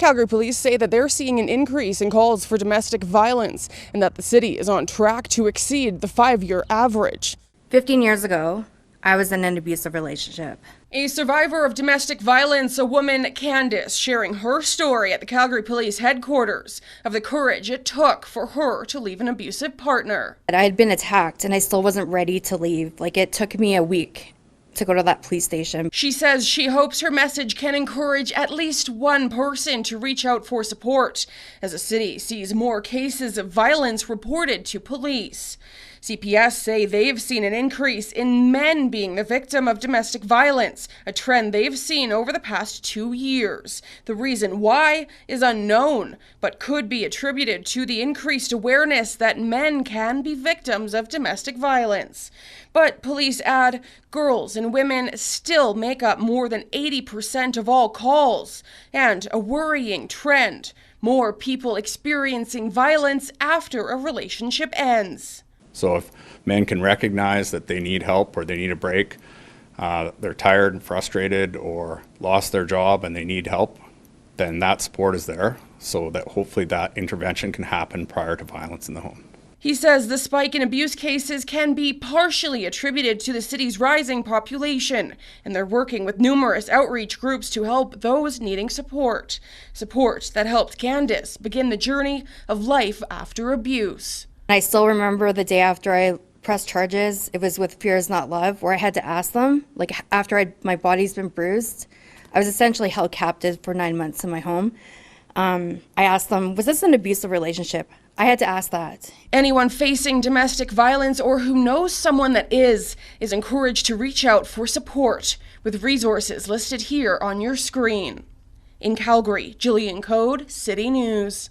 Calgary police say that they're seeing an increase in calls for domestic violence and that the city is on track to exceed the 5-year average. 15 years ago, I was in an abusive relationship. A survivor of domestic violence, a woman, Candice, sharing her story at the Calgary Police headquarters of the courage it took for her to leave an abusive partner. I had been attacked and I still wasn't ready to leave. It took me a week to go to that police station. She says she hopes her message can encourage at least one person to reach out for support as the city sees more cases of violence reported to police. CPS say they've seen an increase in men being the victim of domestic violence, a trend they've seen over the past 2 years. The reason why is unknown, but could be attributed to the increased awareness that men can be victims of domestic violence. But police add, girls and women still make up more than 80% of all calls, and a worrying trend, more people experiencing violence after a relationship ends. So if men can recognize that they need help or they need a break, they're tired and frustrated or lost their job and they need help, then that support is there so that hopefully that intervention can happen prior to violence in the home. He says the spike in abuse cases can be partially attributed to the city's rising population, and they're working with numerous outreach groups to help those needing support. Support that helped Candice begin the journey of life after abuse. I still remember the day after I pressed charges. It was with Fear is Not Love, where I had to ask them, after my body's been bruised, I was essentially held captive for 9 months in my home. I asked them, was this an abusive relationship? I had to ask that. Anyone facing domestic violence or who knows someone that is encouraged to reach out for support with resources listed here on your screen. In Calgary, Jillian Code, City News.